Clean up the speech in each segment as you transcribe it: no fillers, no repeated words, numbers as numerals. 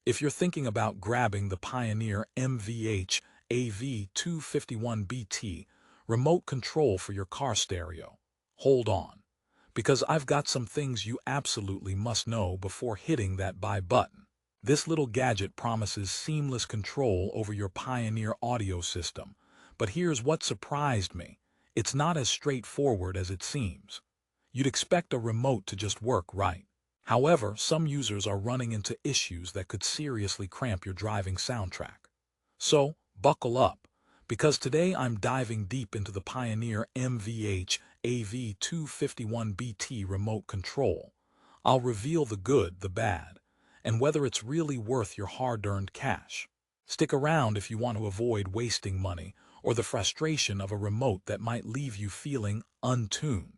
If you're thinking about grabbing the Pioneer MVH-AV251BT remote control for your car stereo, hold on, because I've got some things you absolutely must know before hitting that buy button. This little gadget promises seamless control over your Pioneer audio system, but here's what surprised me. It's not as straightforward as it seems. You'd expect a remote to just work right. However, some users are running into issues that could seriously cramp your driving soundtrack. So, buckle up, because today I'm diving deep into the Pioneer MVH-AV251BT remote control. I'll reveal the good, the bad, and whether it's really worth your hard-earned cash. Stick around if you want to avoid wasting money or the frustration of a remote that might leave you feeling untuned.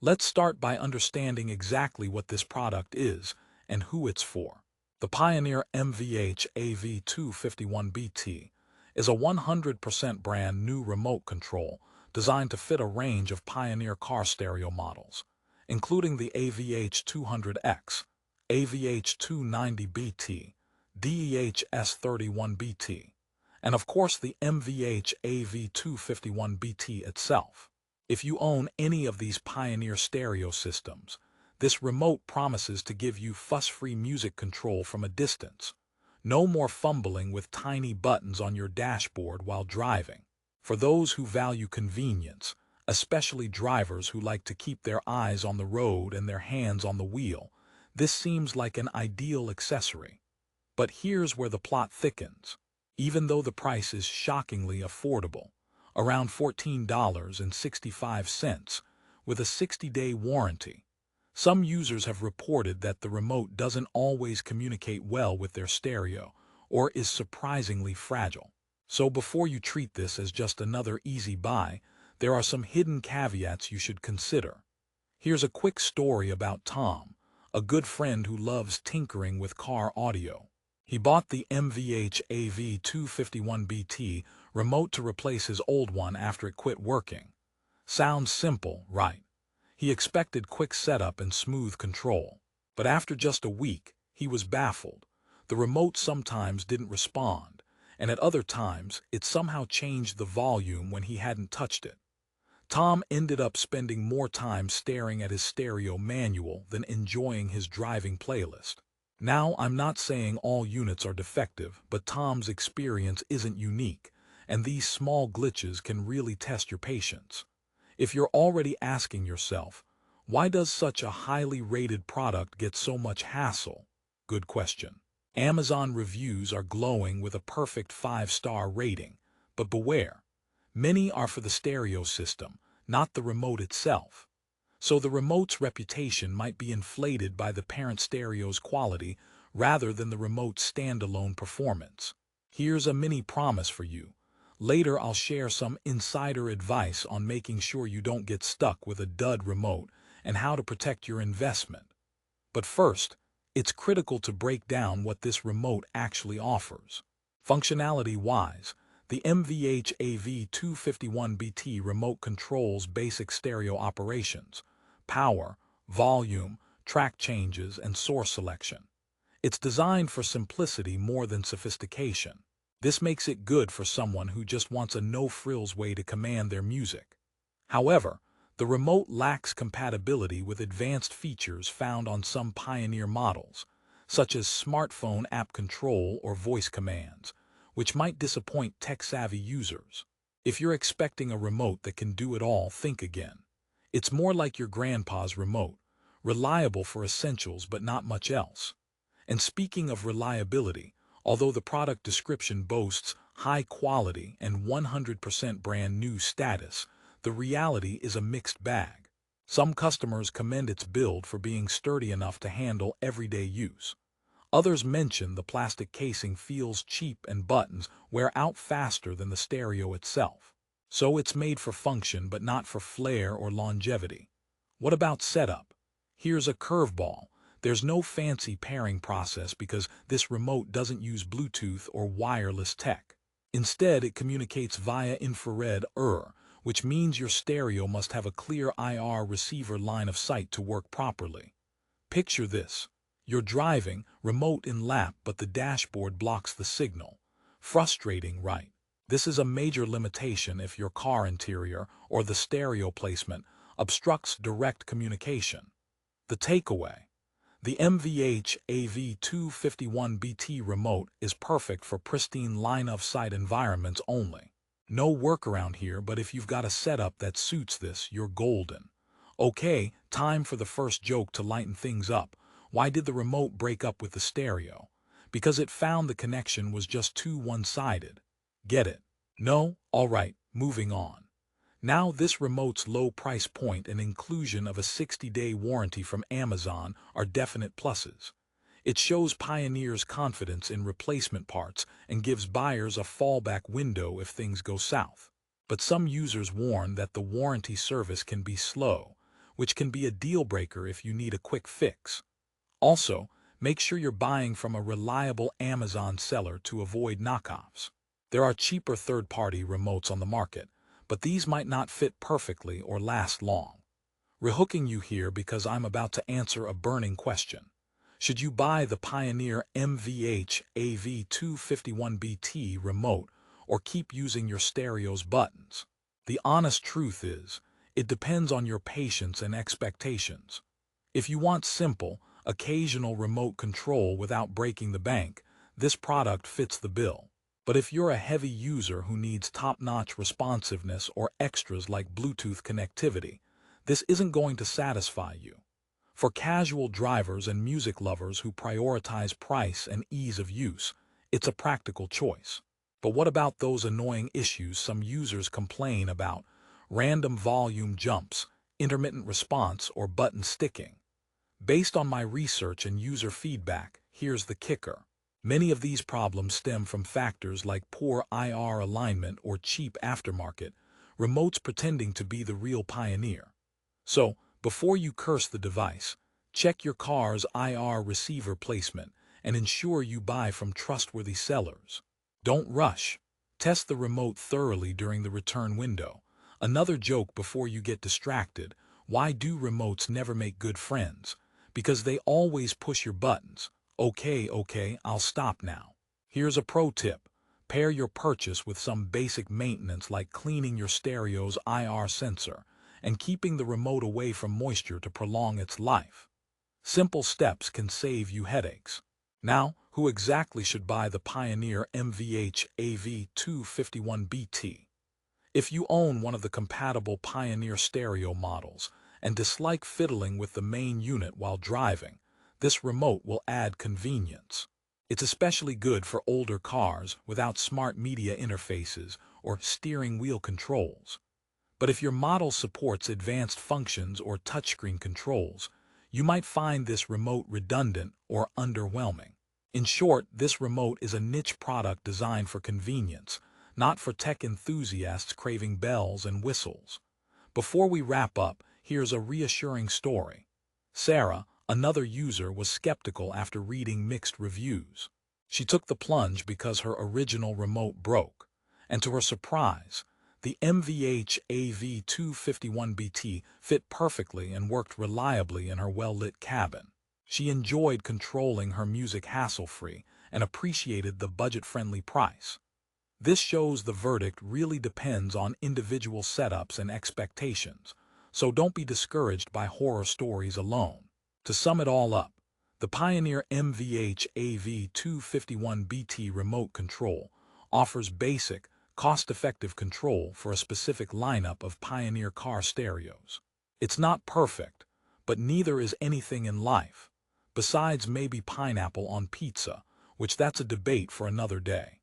Let's start by understanding exactly what this product is and who it's for. The Pioneer MVH-AV251BT is a 100% brand new remote control designed to fit a range of Pioneer car stereo models, including the AVH200X, AVH290BT, DEH-S31BT, and of course the MVH-AV251BT itself. If you own any of these Pioneer stereo systems, this remote promises to give you fuss-free music control from a distance. No more fumbling with tiny buttons on your dashboard while driving. For those who value convenience, especially drivers who like to keep their eyes on the road and their hands on the wheel, this seems like an ideal accessory. But here's where the plot thickens. Even though the price is shockingly affordable, around $14.65, with a 60-day warranty, some users have reported that the remote doesn't always communicate well with their stereo or is surprisingly fragile. So before you treat this as just another easy buy, there are some hidden caveats you should consider. Here's a quick story about Tom, a good friend who loves tinkering with car audio. He bought the MVH-AV251BT remote to replace his old one after it quit working. Sounds simple, right? He expected quick setup and smooth control. But after just a week, he was baffled. The remote sometimes didn't respond, and at other times, it somehow changed the volume when he hadn't touched it. Tom ended up spending more time staring at his stereo manual than enjoying his driving playlist. Now, I'm not saying all units are defective, but Tom's experience isn't unique, and these small glitches can really test your patience. If you're already asking yourself, why does such a highly rated product get so much hassle? Good question. Amazon reviews are glowing with a perfect 5-star rating, but beware. Many are for the stereo system, not the remote itself. So the remote's reputation might be inflated by the parent stereo's quality rather than the remote's standalone performance. Here's a mini promise for you. Later I'll share some insider advice on making sure you don't get stuck with a dud remote and how to protect your investment. But first, it's critical to break down what this remote actually offers. Functionality-wise, the MVH-AV251BT remote controls basic stereo operations, power, volume, track changes, and source selection. It's designed for simplicity more than sophistication. This makes it good for someone who just wants a no-frills way to command their music. However, the remote lacks compatibility with advanced features found on some Pioneer models, such as smartphone app control or voice commands, which might disappoint tech-savvy users. If you're expecting a remote that can do it all, think again. It's more like your grandpa's remote, reliable for essentials but not much else. And speaking of reliability, although the product description boasts high quality and 100% brand new status, the reality is a mixed bag. Some customers commend its build for being sturdy enough to handle everyday use. Others mention the plastic casing feels cheap and buttons wear out faster than the stereo itself. So it's made for function but not for flair or longevity. What about setup? Here's a curveball. There's no fancy pairing process because this remote doesn't use Bluetooth or wireless tech. Instead, it communicates via infrared, which means your stereo must have a clear IR receiver line of sight to work properly. Picture this. You're driving, remote in lap, but the dashboard blocks the signal. Frustrating, right? This is a major limitation if your car interior or the stereo placement obstructs direct communication. The takeaway: the MVH-AV251BT remote is perfect for pristine line-of-sight environments only. No workaround here, but if you've got a setup that suits this, you're golden. Okay, time for the first joke to lighten things up. Why did the remote break up with the stereo? Because it found the connection was just too one-sided. Get it? No? Alright, moving on. Now, this remote's low price point and inclusion of a 60-day warranty from Amazon are definite pluses. It shows Pioneer's confidence in replacement parts and gives buyers a fallback window if things go south. But some users warn that the warranty service can be slow, which can be a deal breaker if you need a quick fix. Also, make sure you're buying from a reliable Amazon seller to avoid knockoffs. There are cheaper third-party remotes on the market, but these might not fit perfectly or last long. Rehooking you here because I'm about to answer a burning question. Should you buy the Pioneer MVH-AV251BT remote or keep using your stereo's buttons? The honest truth is, it depends on your patience and expectations. If you want simple, occasional remote control without breaking the bank, this product fits the bill. But if you're a heavy user who needs top-notch responsiveness or extras like Bluetooth connectivity, this isn't going to satisfy you. For casual drivers and music lovers who prioritize price and ease of use, it's a practical choice. But what about those annoying issues some users complain about? Random volume jumps, intermittent response, or button sticking. Based on my research and user feedback, here's the kicker. Many of these problems stem from factors like poor IR alignment or cheap aftermarket remotes pretending to be the real Pioneer. So, before you curse the device, check your car's IR receiver placement and ensure you buy from trustworthy sellers. Don't rush. Test the remote thoroughly during the return window. Another joke before you get distracted: why do remotes never make good friends? Because they always push your buttons. Okay, I'll stop now. Here's a pro tip. Pair your purchase with some basic maintenance like cleaning your stereo's IR sensor and keeping the remote away from moisture to prolong its life. Simple steps can save you headaches. Now, who exactly should buy the Pioneer MVH-AV251BT? If you own one of the compatible Pioneer stereo models and dislike fiddling with the main unit while driving, this remote will add convenience. It's especially good for older cars without smart media interfaces or steering wheel controls. But if your model supports advanced functions or touchscreen controls, you might find this remote redundant or underwhelming. In short, this remote is a niche product designed for convenience, not for tech enthusiasts craving bells and whistles. Before we wrap up, here's a reassuring story. Sarah, another user, was skeptical after reading mixed reviews. She took the plunge because her original remote broke, and to her surprise, the MVH-AV251BT fit perfectly and worked reliably in her well-lit cabin. She enjoyed controlling her music hassle-free and appreciated the budget-friendly price. This shows the verdict really depends on individual setups and expectations, so don't be discouraged by horror stories alone. To sum it all up, the Pioneer MVH-AV251BT remote control offers basic, cost-effective control for a specific lineup of Pioneer car stereos. It's not perfect, but neither is anything in life, besides maybe pineapple on pizza, which that's a debate for another day.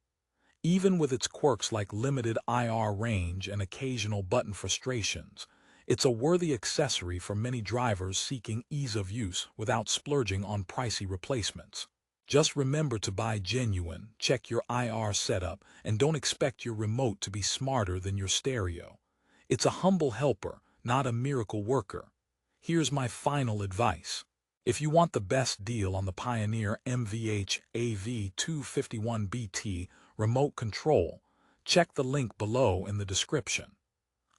Even with its quirks like limited IR range and occasional button frustrations, it's a worthy accessory for many drivers seeking ease of use without splurging on pricey replacements. Just remember to buy genuine, check your IR setup, and don't expect your remote to be smarter than your stereo. It's a humble helper, not a miracle worker. Here's my final advice. If you want the best deal on the Pioneer MVH-AV251BT remote control, check the link below in the description.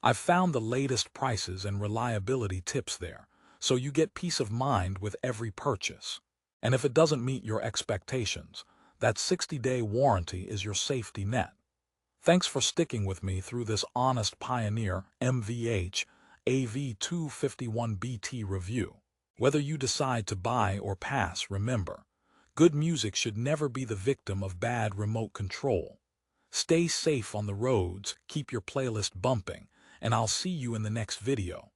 I've found the latest prices and reliability tips there, so you get peace of mind with every purchase. And if it doesn't meet your expectations, that 60-day warranty is your safety net. Thanks for sticking with me through this honest Pioneer MVH-AV251BT review. Whether you decide to buy or pass, remember, good music should never be the victim of bad remote control. Stay safe on the roads, keep your playlist bumping, and I'll see you in the next video.